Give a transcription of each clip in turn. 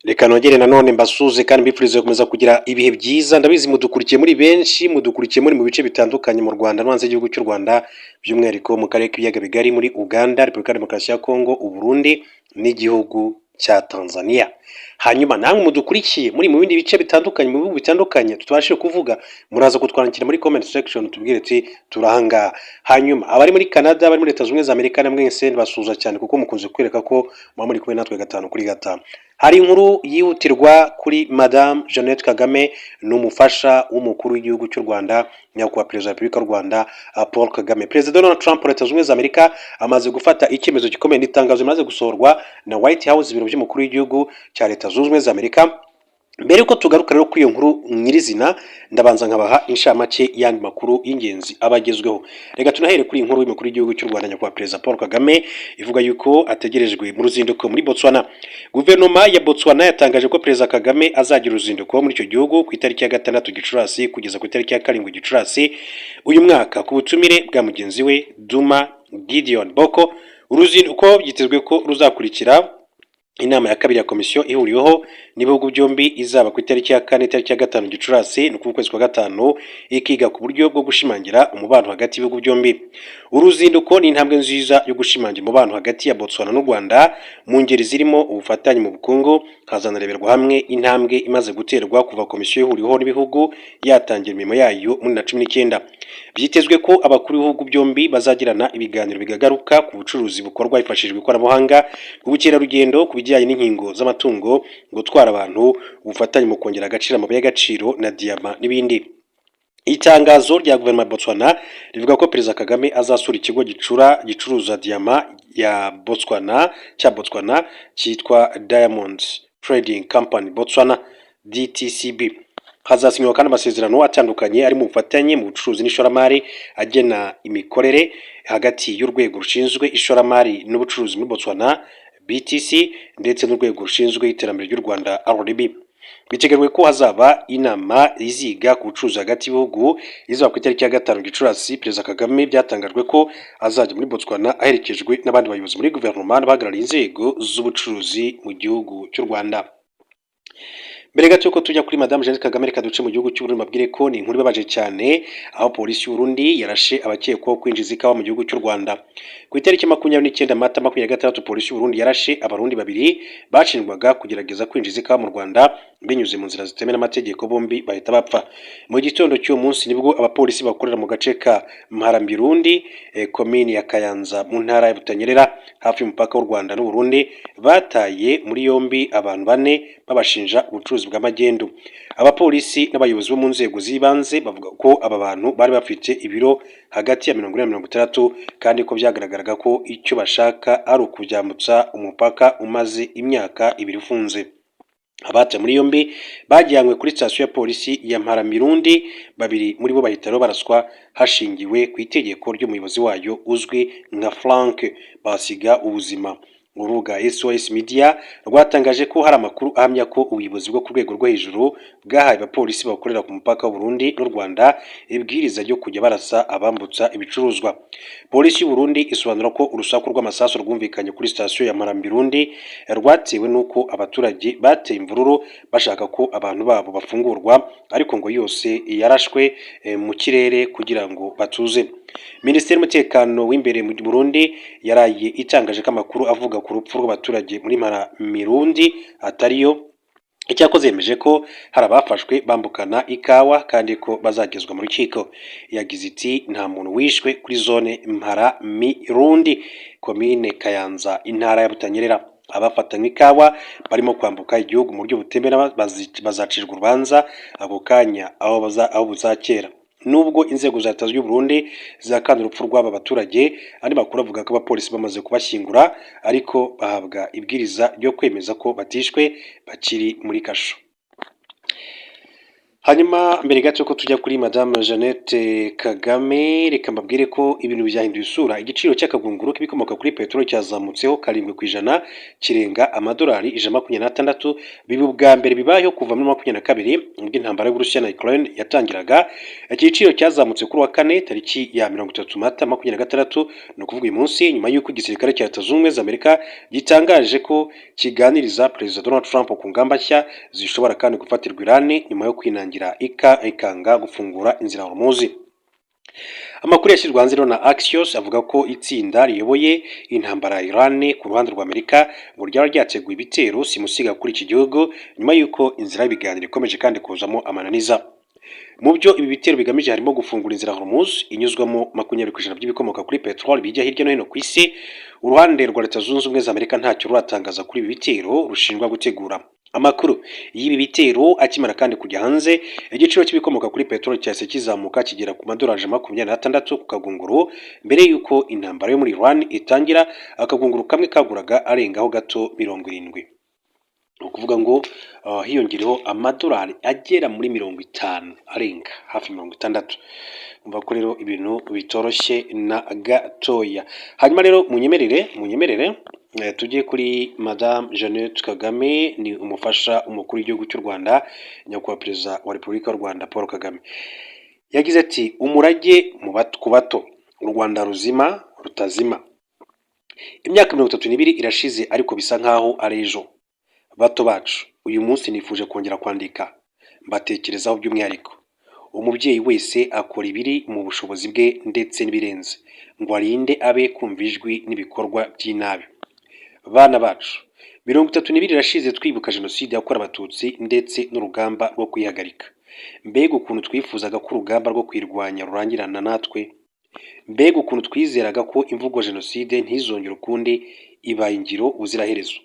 Reka nongere nanone mbasuze kandi mbifurize gukomeza kugira ibihe byiza. Ndabizi mudukurikiye muri benshi, mudukurikiye muri mu bice bitandukanye mu Rwanda no hanze y'igihugu cy'u Rwanda, by'umwihariko mu karere k'ibiyaga bigari muri Uganda, Repubulika ya Demokarasi ya Kongo, Uburundi n'igihugu cya Tanzania. Hanyuma namwe mudukurikiye muri mu bindi bice bitandukanye, mu bihugu bitandukanye tutabashije kuvuga, muraza kutwandikira muri comment section tubwire ati turanga. Hanyuma abari muri Canada, abari muri Leta Zunze Ubumwe za Amerika, na mwese basuza cyane kuko mukunze kwereka ko muba muri kumwe natwe 5 kuri 5. Hari inkuru yihutirwa kuri Madame Jeannette Kagame, ni umufasha w'umukuru w'igihugu cy'u Rwanda, nyakubahwa Perezida wa Repubulika y'u Rwanda Paul Kagame. Perezida Donald Trump wa Leta Zunze Ubumwe za Amerika amaze gufata icyemezo gikomeye n'itangazo rimaze gusohorwa na White House, ibiro by'umukuru w'igihugu cya Leta Zunze Ubumwe za Amerika. Mbere yuko tugaruka rero kuri iyo nkuru nyirizina, ndabanza nkabaha inshamake y'andi makuru y'ingenzi abagezweho. Reka tunahere kuri inkuru y'umukuru w'igihugu cy'u Rwanda nyakubahwa Perezida Paul Kagame ivuga yuko ategerejwe mu ruzinduko muri Botswana. Guverinoma ya Botswana yatangaje ko Perezida Kagame azagira uruzinduko muri icyo gihugu ku itariki ya 6 Gicurasi kugeza ku itariki ya 7 Gicurasi uyu mwaka ku butumire bwa mugenzi we Duma Gideon Boko. Uruzinduko byitezwe ko ruzakurikira inama ya kabiri ya komisiyo ihuriweho n'ibihugu byombi izaba ku itariki ya 4 itariki ya 5 Gicurasi ni kwezi kwa 5, ikiga ku buryo bwo gushimangira umubano hagati y'ibihugu byombi. Uruzinduko ni intambwe nziza yo gushimangira umubano hagati ya Botswana n'u Rwanda mu ngeri zirimo ubufatanye mu bukungu, hazanareberwa hamwe intambwe imaze guterwa kuva komisiyo ihuriweho n'ibihugu yatangira imirimo yayo muri 2019. Byitezwe ko abakuru b'ibihugu byombi bazagirana ibiganiro bigagaruka ku bucuruzi bukorwa hifashishijwe ikoranabuhanga, ubukerarugendo, ku bijyanye n'inkingo z'amatungo, gutwara abantu, ubufatanye mu kongera agaciro amabuye y'agaciro na diyama n'ibindi. Itangazo rya guverinoma ya Botswana rivuga ko Perezida Kagame azasura ikigo gicuruza diyama ya Botswana cyitwa Diamond Trading Company Botswana DTCB. Hazasinywa kandi amasezerano atandukanye ari mu bufatanye mu bucuruzi n'ishoramari agena imikorere hagati y'urwego rushinzwe ishoramari n'ubucuruzi muri Botswana BTC ndetse n'urwego rushinzwe iterambere ry'u Rwanda RDB. Biteganyijwe ko hazaba inama iziga ku bucuruzi hagati y'ibihugu izaba ku itariki ya 5 Gicurasi. Perezida Kagame byatangajwe ko azajya muri Botswana aherekejwe n'abandi bayobozi muri guverinoma n'abahagarariye inzego z'ubucuruzi mu gihugu cy'u Rwanda. Mbere gato ko tujya kuri Madame Jeannette Kagame, reka duce mu gihugu cy'u Burundi mabwire ko ni inkuru ibabaje cyane, aho polisi y'u Burundi yarashe abakekwaho kwinjiza ikawa mu gihugu cy'u Rwanda. Ku itariki 29 Mata 2026 polisi y'u Burundi yarashe abarundi babiri bashinjwaga kugerageza kwinjiza ikawa mu Rwanda binyuze mu nzira zitemewe n'amategeko, bombi bahita bapfa. Mu gitondo cy'uwo munsi nibwo abapolisi bakorera mu gace ka Mharambirundi, komini ya Kayanza mu ntara ya Butanyerera hafi y'umupaka w'u Rwanda n'u Burundi bataye muri yombi abantu 4 babashinja ubucuruzi bw'amagendu. Abapolisi n'abayobozi bo mu nzego z'ibanze bavuga ko aba bantu bari bafite ibiro hagati ya 40 na 60 kandi ko byagaragaraga ko icyo bashaka ari ukubyambutsa umupaka umaze imyaka 2 ufunze. Abata muri yombi bajyanywe kuri sitasiyo ya polisi ya Mharambirundi, babiri muri bo bahitaro baraswa hashingiwe ku itegeko ry'umuyobozi wayo uzwi nka Frank basiga ubuzima. Urubuga SOS Media rwatangaje ko hari amakuru ahamya ko ubuyobozi bwo ku rwego rwo hejuru bwahaye abapolisi bakorera ku mupaka w'u Burundi n'u Rwanda ibwiriza ryo kujya barasa abambutsa ibicuruzwa. Polisi y'u Burundi isobanura ko urusaku rw'amasasu rwumvikanye kuri sitasiyo ya Mharambirundi rwatewe n'uko abaturage bateye imvururu bashaka ko abantu babo bafungurwa, ariko ngo yose yarashwe mu kirere kugira ngo batuze. Minisiteri y'umutekano w'imbere mu Burundi yaraye itangaje ko amakuru avuga ku rupfu rw'abaturage muri Mharambirundi atariyo. Icyakoze yemeje ko hari abafashwe bambukana ikawa kandi ko bazagezwa mu rukiko. Yagize iti nta muntu wishwe kuri zone Mharambirundi, komine Kayanza, intara ya Butanyerera. Abafatanywe ikawa barimo kwambuka igihugu mu buryo butemewe bazacirwa urubanza ako kanya aho buzakera. Nubwo inzego za Leta y'u Burundi zakana urupfu rw'aba baturage, andi makuru avuga ko abapolisi bamaze kubashyingura ariko bahabwa ibwiriza ryo kwemeza ko batishwe bakiri muri kasho. Hanyuma mbere gato ko tujya kuri Madame Jeannette Kagame, reka mbabwire ko ibintu byahinduye isura. Igiciro cy'akagunguru k'ibikomoka kuri peteroli cyazamutseho 7% kirenga amadolari 126. Biba ubwa mbere bibayeho kuva muri 2022 ubwo intambara y'Uburusiya na Ukraine yatangiraga. Iki giciro cyazamutse kuri wa kane tariki ya 30 Mata 2026, no kuvuga uyu munsi, nyuma y'uko igisirikare cya Leta Zunze Ubumwe za Amerika gitangaje ko kiganiriza Perezida Donald Trump ku ngamba nshya zishobora kandi gufatirwa Iran nyuma yo kwinangira ikanga gufungura inzira Hormuz. Amakuru yashyirwa hanze na Axios avuga ko itsinda riyoboye intambara ya Iran ku ruhande rwa Amerika ngo ryaba ryateguye ibitero simusiga kuri iki gihugu nyuma y'uko inzira y'ibiganiro ikomeje kandi kuzamo amananiza. Mu byo ibi bitero bigamije harimo gufungura inzira Hormuz inyuzwamo 20% by'ibikomoka kuri peteroli bijya hirya no hino ku isi. Uruhande rwa Leta Zunze Ubumwe za Amerika ntacyo ruratangaza kuri ibi bitero rushinjwa gutegura. Amakuru y'ibi bitero akimara kandi kujya hanze, igiciro cy'ibikomoka kuri peteroli cyahise kizamuka kigera ku madolari 26 ku kagunguru. Mbere y'uko intambara yo muri Iran itangira, akagunguru kamwe kaguraga arengaho gato 70. Ukuvuga ngo hiyongereho amadolari agera muri 50 arenga hafi 60. Umva ko rero ibintu bitoroshye na gatoya. Hanyuma rero munyemerere tujye kuri Madame Jeannette Kagame, ni umufasha umukuru w'igihugu cy'u Rwanda, nyakubahwa Perezida wa Repubulika y'u Rwanda Paul Kagame. Yagize ati umurage ku bato, u Rwanda ruzima rutazima. Imyaka 32 irashize ariko bisa nkaho ari ejo. Bato bacu, uyu munsi nifuje kongera kwandika mbatekerezaho by'umwihariko. Umubyeyi wese akora ibiri mu bushobozi bwe ndetse n'ibirenze ngo arinde abe kumva ijwi n'ibikorwa by'inabi. Bana bacu, 32 irashize twibuka jenoside yakorewe abatutsi ndetse n'urugamba rwo kwihagarika. Mbega ukuntu twifuzaga ko urugamba rwo kwirwanya rurangirana natwe. Mbega ukuntu twizeraga ko imvugo jenoside ntizongere ukundi, ibaye ingiro uziraherezo.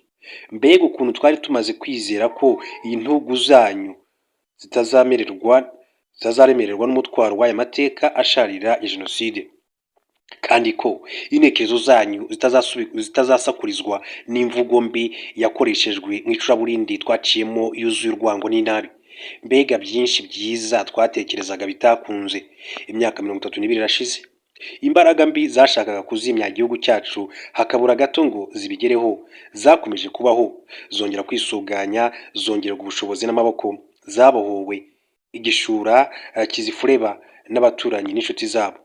Mbega ukuntu twari tumaze kwizera ko iyi ntugu zanyu zitazaremererwa n'umutwaro w'aya mateka asharira ya jenoside, kandi ko intekerezo zanyu zitazasakurizwa n'imvugo mbi yakoreshejwe mu icuraburindi twaciyemo yuzuye urwango n'inabi. Mbega byinshi byiza twatekerezaga bitakunze. Imyaka 32 irashize. Imbaraga mbi zashakaga kuzimya igihugu cyacu hakabura gato ngo zibigereho zakomeje kubaho, zongera kwisuganya, zongera ubushobozi n'amaboko, zabohowe igishura kizifureba n'abaturanyi n'inshuti zabo.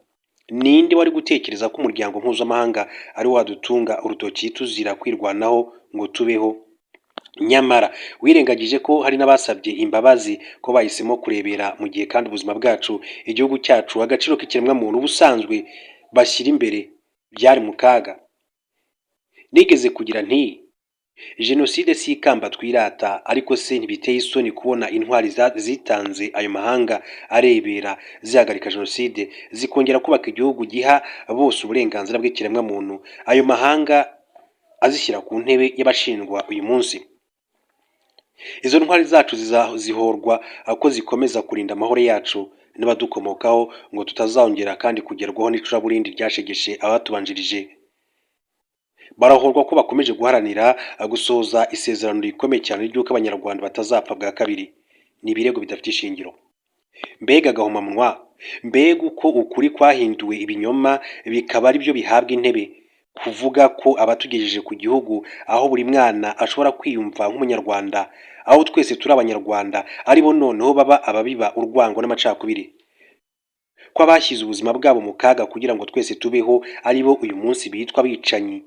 Ninde wari gutekereza ko umuryango mpuzamahanga ari wadutunga urutoki tuzira kwirwanaho ngo tubeho? Nyamara wirengagije ko hari n'abasabye imbabazi ko bahisemo kurebera mu gihe kandi ubuzima bwacu, igihugu cyacu, agaciro k'ikiremwa muntu ubusanzwe bashyira imbere byari mu kaga. Nigeze kugira nti jenoside si ikamba twirata, ariko se ntibiteye isoni kubona intwari zitanze ayo mahanga arebera zihagarika jenoside zikongera kubaka igihugu giha bose uburenganzira bw'ikiremwa muntu, ayo mahanga azishyira ku ntebe y'abashinjwa uyu munsi. Izo ntwari zacu zihorwa ko zikomeza kurinda amahoro yacu n'abadukomokaho ngo tutazongera kandi kugerwaho n'icuraburindi ryashegeshe abatubanjirije. Barahorwa ko bakomeje guharanira gusoza isezerano rikomeye cyane ry'uko abanyarwanda batazapfa bwa kabiri. Ni ibirego bidafite ishingiro. Mbega agahomamunwa, mbega uko ukuri kwahinduwe ibinyoma bikaba ari byo bihabwa intebe, kuvuga ko abatugejeje ku gihugu aho buri mwana ashobora kwiyumva nk'umunyarwanda, aho twese turi abanyarwanda, ari bo noneho baba ababiba urwango n'amacakubiri. Ko abashyize ubuzima bwabo mu kaga kugira ngo twese tubeho ari bo uyu munsi bitwa bicanyi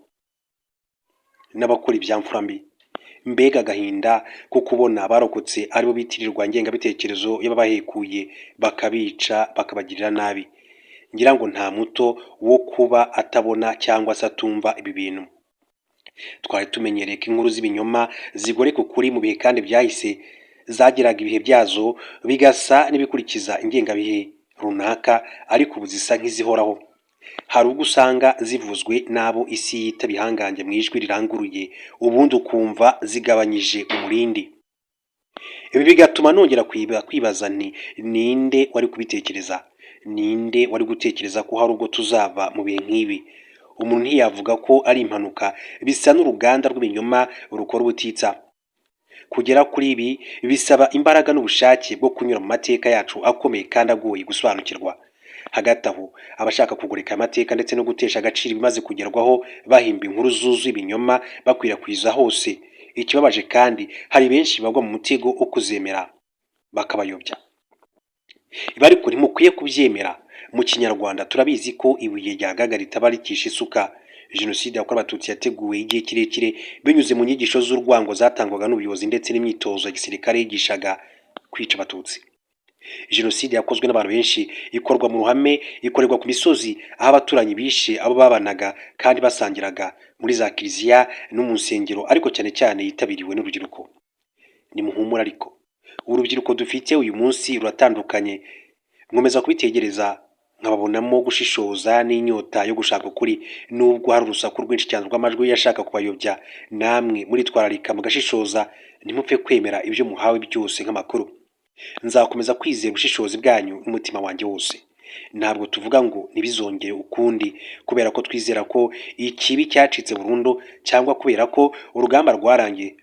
n'abakora ibyamfura mbi. Mbega agahinda ko kubona abarokotse aribo bitirirwa ngengabitekerezo y'ababahekuye bakabica bakabagirira nabi. Ngira ngo nta muto wo kuba atabona cyangwa se atumva ibi bintu. Twari tumenyereye ko inkuru z'ibinyoma zigoreka ukuri mu bihe kandi byahise, zagiraga ibihe byazo bigasa n'ibikurikiza ingengabihe runaka, ariko ubu zisa nk'izihoraho. Hari ubwo usanga zivuzwe n'abo isi yita bihangange mu ijwi riranguruye, ubundi ukumva zigabanyije umurindi. Ibi bigatuma nongera kwibaza nti ninde wari kubitekereza? Ninde wari gutekereza ko hari ubwo tuzava mu bihe nk'ibi? Umuntu ntiyavuga ko ari impanuka, bisa n'uruganda rw'ibinyoma rukora ubutitsa. Kugera kuri ibi bisaba imbaraga n'ubushake bwo kunyura mu mateka yacu akomeye kandi agoye gusobanukirwa. Hagati aho, abashaka kugoreka amateka ndetse no gutesha agaciro ibimaze kugerwaho bahimba inkuru zuzuye ibinyoma bakwirakwiza hose. Ikibabaje kandi hari benshi bagwa mu mutego wo kuzemera bakabayobya. Ibi ariko ntimukwiye kubyemera. Mu Kinyarwanda turabizi ko ibuye ryagaga ritaba rikisha isuka. Jenoside yakorewe Abatutsi yateguwe igihe kirekire binyuze mu nyigisho z'urwango zatangwaga n'ubuyobozi ndetse n'imyitozo ya gisirikare yigishaga kwica Abatutsi. Jenoside yakozwe n'abantu benshi, ikorwa mu ruhame, ikorerwa ku misozi aho abaturanyi bishe abo babanaga kandi basangiraga, muri za kiliziya no mu nsengero, ariko cyane cyane yitabiriwe n'urubyiruko. Nimuhumure ariko urubyiruko dufite uyu munsi ruratandukanye. Nkomeza kubitegereza nkababonamo gushishoza n'inyota yo gushaka ukuri, nubwo hari urusaku rwinshi cyane rw'amajwi yashaka kubayobya. Namwe muritwararika mugashishoza, ntimupfe kwemera ibyo muhawe byose nk'amakuru. Nzakomeza kwizera ubushishozi bwanyu n'umutima wanjye wose. Ntabwo tuvuga ngo ntibizongere ukundi kubera ko twizera ko ikibi cyacitse burundu cyangwa kubera ko urugamba rwarangiye.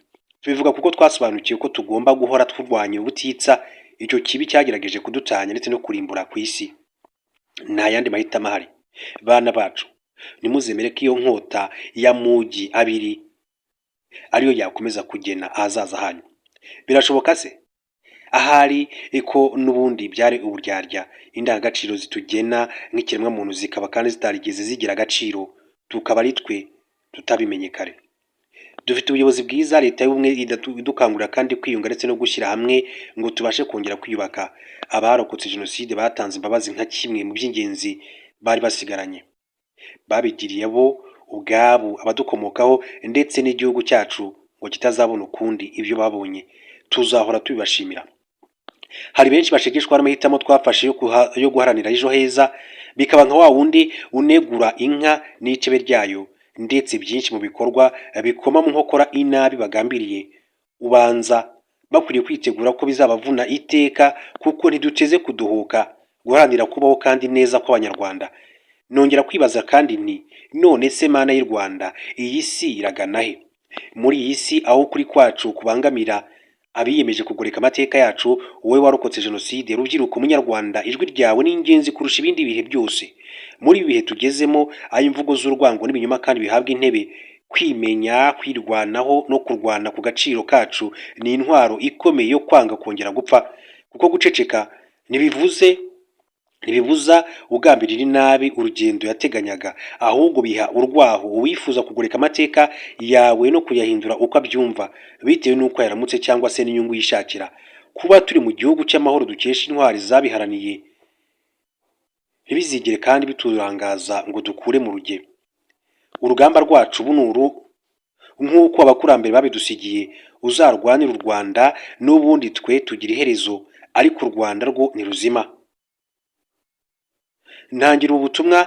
Tubivuga kuko twasobanukiwe ko tugomba guhora turwanya ubutitsa icyo kibi cyagerageje kudutanya ndetse no kurimbura ku isi. Nta yandi mahitamo ahari. Bana bacu, nimuzemere ko iyo nkota ya mugi abiri ariyo yakomeza kugena ahazaza hanyu. Birashoboka se? Ahari ko n'ubundi byari uburyarya. Indangagaciro zitugena nk'ikiremwamuntu zikaba kandi zitarigeze zigira agaciro, tukaba ari twe tutabimenye kare. Dufite ubuyobozi bwiza, leta y'ubumwe idukangurira kandi kwiyunga ndetse no gushyira hamwe ngo tubashe kongera kwiyubaka. Abarokotse Jenoside batanze imbabazi nka kimwe mu by'ingenzi bari basigaranye. Babigiriye bo ubwabo, abadukomokaho ndetse n'igihugu cyacu ngo kitazabona ukundi ibyo babonye. Tuzahora tubibashimira. Hari benshi bashegeshwa n'amahitamo twafashe yo guharanira ejo heza, bikaba nka wa wundi unegura inka n'icebe ryayo, ndetse byinshi mu bikorwa bikoma mu nkokora inabi bagambiriye. Ubanza bakwiriye kwitegura ko bizabavuna iteka, kuko ntiduteze kuduhuka guharanira kubaho kandi neza kw'Abanyarwanda. Nongera kwibaza kandi nti none se Mana y'u Rwanda, iyi si iragana he? Muri iyi si aho ukuri kwacu kubangamira abiyemeje kugoreka amateka yacu, wowe warokotse Jenoside, rubyiruko munyarwanda, ijwi ryawe ni ingenzi kurusha ibindi bihe byose. Muri ibi bihe tugezemo, aho imvugo z'urwango n'ibinyoma kandi bihabwa intebe, kwimenya, kwirwanaho no kurwana ku gaciro kacu ni intwaro ikomeye yo kwanga kongera gupfa. Kuko guceceka ntibibuza ugambirira inabi urugendo yateganyaga, ahubwo biha urwaho uwifuza kugoreka amateka yawe no kuyahindura uko abyumva, bitewe n'uko yaramutse cyangwa se n'inyungu yishakira. Kuba turi mu gihugu cy'amahoro dukesha intwari zabiharaniye ntibizigere kandi biturangaza ngo dukure mu ruge. Urugamba rwacu bunuru nk'uko abakurambere babidusigiye, uzarwanira u Rwanda n'ubundi twe tugira iherezo, ariko u Rwanda rwo ntiruzima. Ntangira ubutumwa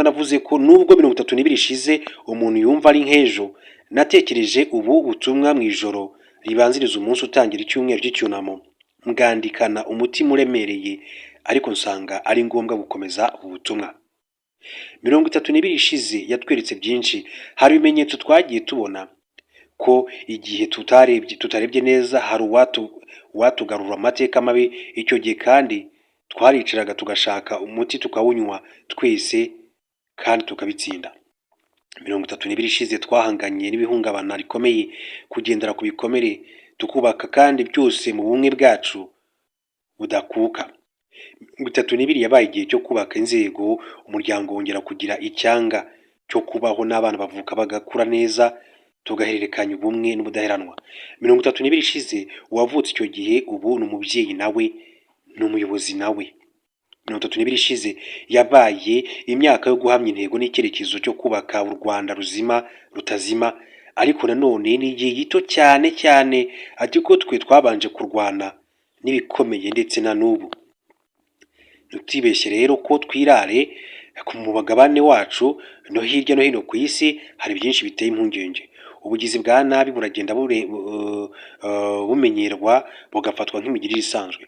navuze ko nubwo 32 ishize umuntu yumva ari nk'ejo. Natekereje ubu butumwa mu ijoro ribanziriza umunsi utangira icyumweru cy'icyunamo, ngandikana umutima uremereye, ariko nsanga ari ngombwa gukomeza ubu butumwa. 32 ishize yatweretse byinshi. Hari ibimenyetso twagiye tubona ko igihe tutarebye neza hari uwatugarura amateka mabi. Icyo gihe kandi twaricaraga tugashaka umuti tukawunywa twese kandi tukabitsinda. 32 ishize twahanganye n'ibihungabana rikomeye, kugendera ku bikomere, tukubaka kandi byose mu bumwe bwacu budakuka. 32 yabaye igihe cyo kubaka inzego, umuryango wongera kugira icyanga cyo kubaho n'abana bavuka bagakura neza, tugahererekanya ubumwe n'ubudaheranwa. 32 ishize uwavutse icyo gihe ubu ni umubyeyi nawe n'umuyobozi nawe. 32 ishize yabaye imyaka yo guhamya intego n'icyerekezo cyo kubaka u Rwanda ruzima rutazima, ariko nanone ni igihe gito cyane cyane, ati ko twe twabanje kurwana n'ibikomeye ndetse na n'ubu. Ntitibeshye rero ko twirare ku mubagabane wacu no hirya no hino ku isi hari byinshi biteye impungenge. Ubugizi bwa nabi buragenda bumenyerwa bugafatwa nk'imigirire isanzwe.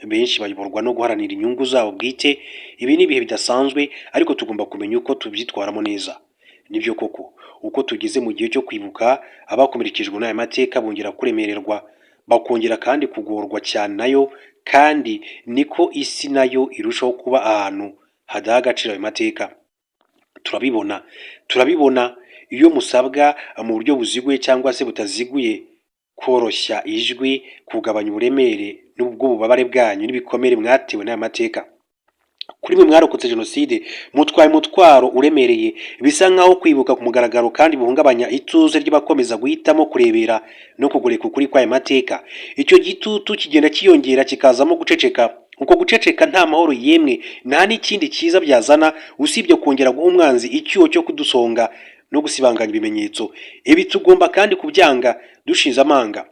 Benshi bayoborwa no guharanira inyungu zabo bwite. Ibi ni ibihe bidasanzwe, ariko tugomba kumenya uko tubyitwaramo neza. Nibyo koko uko tugeze mu gihe cyo kwibuka abakomerekejwe n'aya mateka bongera kuremererwa, bakongera kandi kugorwa cyane nayo, kandi niko isi nayo irushaho kuba ahantu hadaha agaciro ayo mateka. turabibona iyo musabwa mu buryo buziguye cyangwa se butaziguye koroshya ijwi, kugabanya uburemere n'ubw'ububabare bwanyu n'ibikomere mwatewe n'aya mateka. Kuri mwe mwarokotse jenoside mutwaye umutwaro uremereye, bisa nkaho kwibuka ku mugaragaro kandi buhungabanya ituze ry'abakomeza guhitamo kurebera no kugoreka ukuri kw'aya mateka. Icyo gitutu kigenda kiyongera kikazamo guceceka. Uko guceceka nta mahoro yemwe, nta n'ikindi cyiza byazana usibye kongera guha umwanzi icyuho cyo kudusonga no gusibanganya ibimenyetso. Ibi tugomba kandi kubyanga dushize amanga.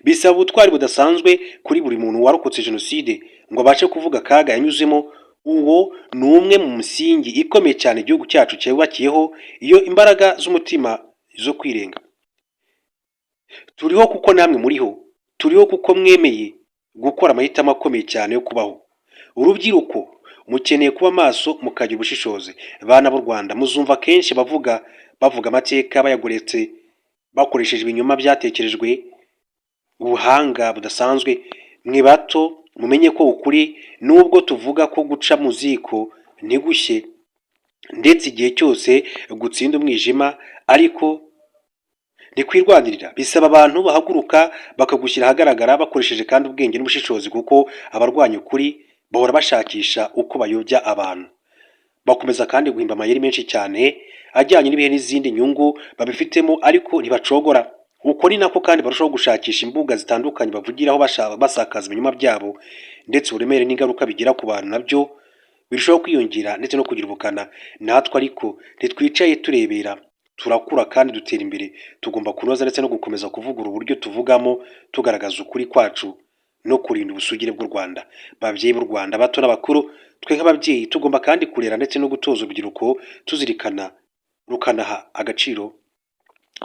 Bisaba ubutwari budasanzwe kuri buri muntu warokotse jenoside ngo abashe kuvuga akaga yanyuzemo. Uwo ni umwe mu misingi ikomeye cyane igihugu cyacu cyubakiyeho, iyo imbaraga z'umutima zo kwirenga. Turiho kuko namwe muriho, turiho kuko mwemeye gukora amahitamo akomeye cyane yo kubaho. Urubyiruko mukeneye kuba maso mukagira ubushishozi. Bana b'u Rwanda, muzumva kenshi bavuga amateka bayagoretse bakoresheje ibinyoma byatekerejwe, ubuhanga budasanzwe. Mwe bato mumenye ko ukuri nubwo tuvuga ko guca mu ziko ntigushye, ndetse igihe cyose gutsinda umwijima, ariko ntikwirwanirira. Bisaba abantu bahaguruka bakagushyira ahagaragara bakoresheje kandi ubwenge n'ubushishozi, kuko abarwanya ukuri bahora bashakisha uko bayobya abantu. Bakomeza kandi guhimba amayeri menshi cyane ajyanye n'ibihe n'izindi nyungu babifitemo, ariko ntibacogora. Uko ni nako kandi barushaho gushakisha imbuga zitandukanye bavugiraho basakaza ibinyoma byabo, ndetse uburemere n'ingaruka bigira ku bantu nabyo birushaho kwiyongera ndetse no kugira ubukana. Natwe ariko ntitwicaye turebera, turakura kandi dutera imbere. Tugomba kunoza ndetse no gukomeza kuvugura uburyo tuvugamo, tugaragaza ukuri kwacu no kurinda ubusugire bw'u Rwanda. Babyeyi b'u Rwanda, bato n'abakuru, twe nk'ababyeyi tugomba kandi kurera ndetse no gutoza urubyiruko, tuzirikana rukanaha agaciro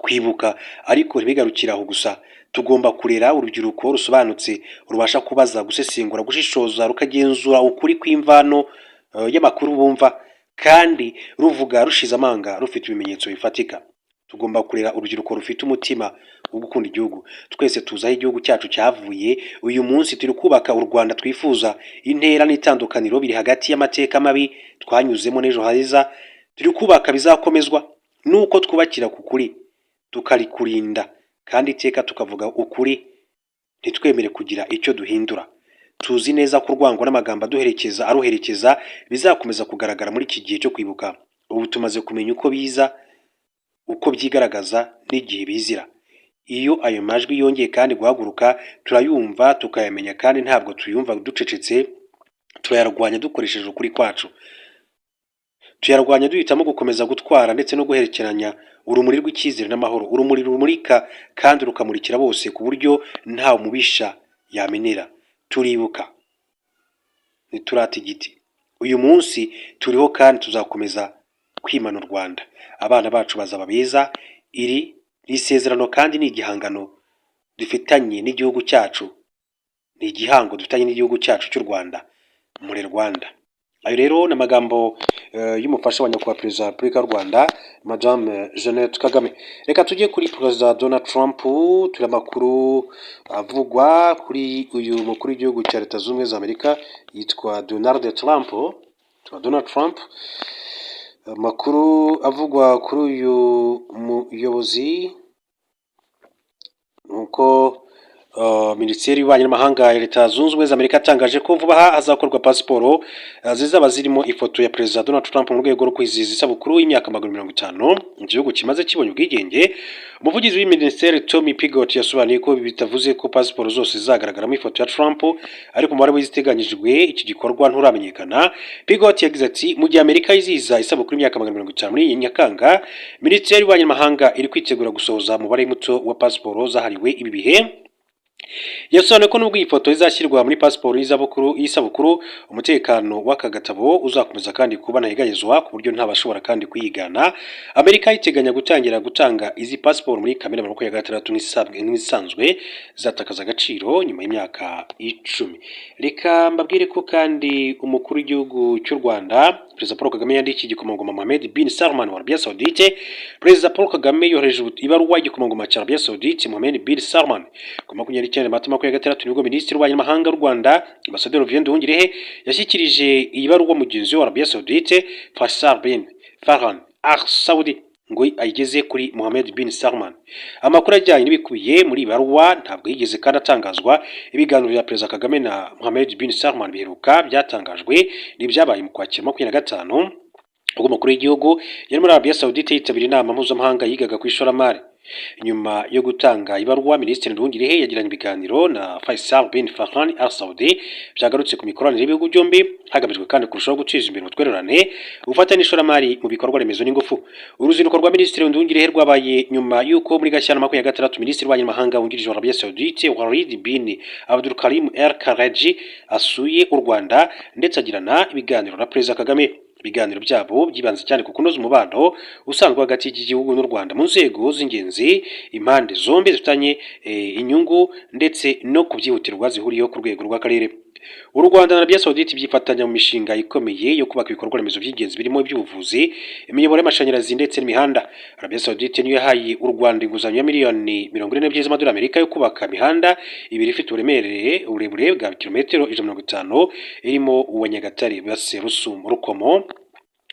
kwibuka. Ariko ntibigarukire aho gusa, tugomba kurera urubyiruko rusobanutse, rubasha kubaza, gusesengura, gushishoza, rukagenzura ukuri kw'imvano y'amakuru bumva, kandi ruvuga rushize amanga, rufite ibimenyetso bifatika. Tugomba kurera urubyiruko rufite umutima wo gukunda igihugu. Twese tuzi aho igihugu cyacu cyavuye. Uyu munsi turi kubaka u Rwanda twifuza. Intera n'itandukaniro biri hagati y'amateka mabi twanyuzemo n'ejo heza turi kubaka bizakomezwa nuko twubakira ku kuri, tukarikurinda, kandi iteka tukavuga ukuri, ntitwemere kugira icyo duhindura. Tuzi neza ko urwango n'amagambo aruherekeza bizakomeza kugaragara muri iki gihe cyo kwibuka. Ubu tumaze kumenya uko biza, uko byigaragaza n'igihe bizira. Iyo ayo majwi yongeye kandi guhaguruka, turayumva tukayamenya, kandi ntabwo tuyumva ducecetse. Turayarwanya dukoresheje ukuri kwacu. Tuyarwanya duhitamo gukomeza gutwara ndetse no guherekeranya urumuri rw'icyizere n'amahoro, urumuri rumurika kandi rukamurikira bose, ku buryo nta mubisha yamenera. Turibuka, ntiturata igiti. Uyu munsi turiho kandi tuzakomeza kwimana u Rwanda. Abana bacu bazaba beza. Iri ni isezerano kandi ni igihangano dufitanye n'igihugu cyacu, ni igihango dufitanye n'igihugu cyacu cy'u Rwanda. Muri Rwanda. Ayo rero ni amagambo y'umufasha wa nyakubahwa perezida wa Repubulika y'u Rwanda, Madame Jeannette Kagame. Reka tujye kuri perezida Donald Trump. Turi amakuru avugwa kuri uyu mukuru w'igihugu cya Leta Zunze Ubumwe za Amerika, yitwa Donald Trump. Amakuru avugwa kuri uyu muyobozi nuko Minisiteri y'Ububanyi n'Amahanga ya Leta Zunze Ubumwe za Amerika yatangaje ko vuba aha hazakorwa pasiporo zizaba zirimo ifoto ya perezida Donald Trump mu rwego rwo kwizihiza isabukuru y'imyaka 50 igihugu kimaze kibonye ubwigenge. Umuvugizi w'Iminisiteri Tommy Pigott yasobanuye ko bitavuze ko pasiporo zose zizagaragaramo ifoto ya Trump, ariko umubare w'iziteganyijwe iki gikorwa nturamenyekana. Pigott yagize ati, mu gihe Amerika yizihiza isabukuru y'imyaka 50 muri iyi Nyakanga, Minisiteri y'Ububanyi n'Amahanga iri kwitegura gusohoza umubare muto wa pasiporo zahariwe ibi bihe. yasobanuye ko nubwo iyi foto izashyirwa muri pasiporo y'isabukuru umutekano w'aka gatabo uzakomeza kandi kuba ntahegayezwa ku buryo ntabashobora kandi kuyigana. Amerika iteganya gutangira gutanga izi pasiporo muri Kamena 2026 nk'isanzwe zatakaza agaciro nyuma y'imyaka 10. Reka mbabwire ko kandi umukuru w'igihugu cy'u Rwanda Perezida Paul Kagame yandikiye igikomangoma Mohammed bin Salman wa Arabia Saudite. Perezida Paul Kagame yohereje ibaruwa igikomangoma cya Arabia Saudite Mohammed bin Salman ku 29 Mata 2026 nibwo Minisitiri w'Ububanyi n'Amahanga w'u Rwanda Ambasaderi Vivienne Nduhungirehe yashyikirije iyi baruwa mugenzi wa Arabia Saudite Faisal bin Farhan Al Saudi ngo ayigeze kuri Mohammed bin Salman. Amakuru ajyanye n'ibikubiye muri baruwa ntabwo yigeze kandi atangazwa. Ibiganiro bya Perezida Kagame na Mohammed bin Salman biheruka byatangajwe n'ibyabaye mu Kwakira 2025 ubwo umukuru w'igihugu yari muri Arabia Saudite yitabira inama mpuzamahanga yigaga ku ishoramari. Nyuma yo gutanga ibaruwa, Minisitiri Nduhungirehe yagiranye ibiganiro na Faisal bin Farhan Al Saudi byagarutse ku mikoranire y'ibihugu byombi hagamijwe kandi kurushaho guteza imbere ubutwererane, ubufatanye n'ishoramari mu bikorwa remezo n'ingufu. Uruzinduko rwa Minisitiri Nduhungirehe rwabaye nyuma y'uko muri Gashyantare 2026 Minisitiri w'Ububanyi n'Amahanga wungirije wa Arabia Saudite Walid bin Abdul Karim El Karaji asuye u Rwanda ndetse agirana ibiganiro na Perezida Kagame. Ibiganiro byabo byibanze cyane ku kunoza umubano usanzwe hagati y'igihugu n'u Rwanda mu nzego z'ingenzi impande zombi zifitanye inyungu ndetse no kubyihutirwa zihuriyeho ku rwego rw'akarere. U Rwanda na Arabia Saudite byifatanya mu mishinga ikomeye yo kubaka ibikorwa remezo by'ingenzi birimo iby'ubuvuzi, imiyoboro y'amashanyarazi ndetse n'imihanda. Arabia Saudite niyo yahaye u Rwanda inguzanyo ya miliyoni 42 z'amadolari Amerika yo kubaka imihanda ibiri ifite uburebure bwa kilometero 150 irimo uwa Nyagatare Base Rusumo Rukomo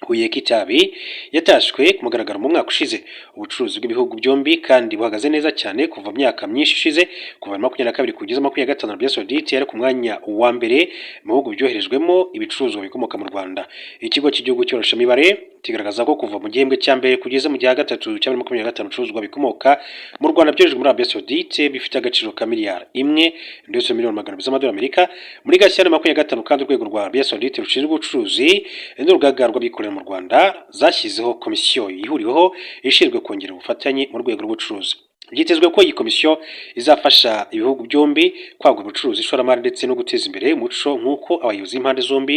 Huye Kitabi yatashwe ku mugaragaro mu mwaka ushize. Ubucuruzi bw'ibihugu byombi kandi buhagaze neza cyane kuva myaka myinshi ishize, kuva 22 kugeza 25 Arabia Saudite yari ku mwanya wa mbere mu bihugu byoherejwemo ibicuruzwa bikomoka mu Rwanda. Ikigo cy'igihugu cy'Ibarushamibare kigaragaza ko kuva mu gihembwe cya mbere kugeza mu gihe gatatu cya 2025 ibicuruzwa bikomoka mu Rwanda byoherejwe muri Arabia Saudite bifite agaciro ka miliyari 1 ndetse miliyoni 200 z'amadolari Amerika. Muri Gashyantare 2025 kandi urwego rwa Arabia Saudite rushinzwe ubucuruzi n'urugaga rw'abikorera mu Rwanda zashyizeho komisiyo ihuriweho ishinzwe kongera ubufatanye mu rwego rw'ubucuruzi. Byitezwe ko iyi komisiyo izafasha ibihugu byombi kwagura ubucuruzi, ishoramari ndetse no guteza imbere umuco nk'uko abayobozi b'impande zombi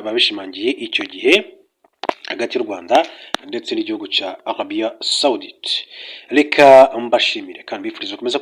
babishimangiye icyo gihe hagati y'u Rwanda ndetse n'igihugu cya Arabia Saudite. Reka mbashimire kandi bifuriza gukomeza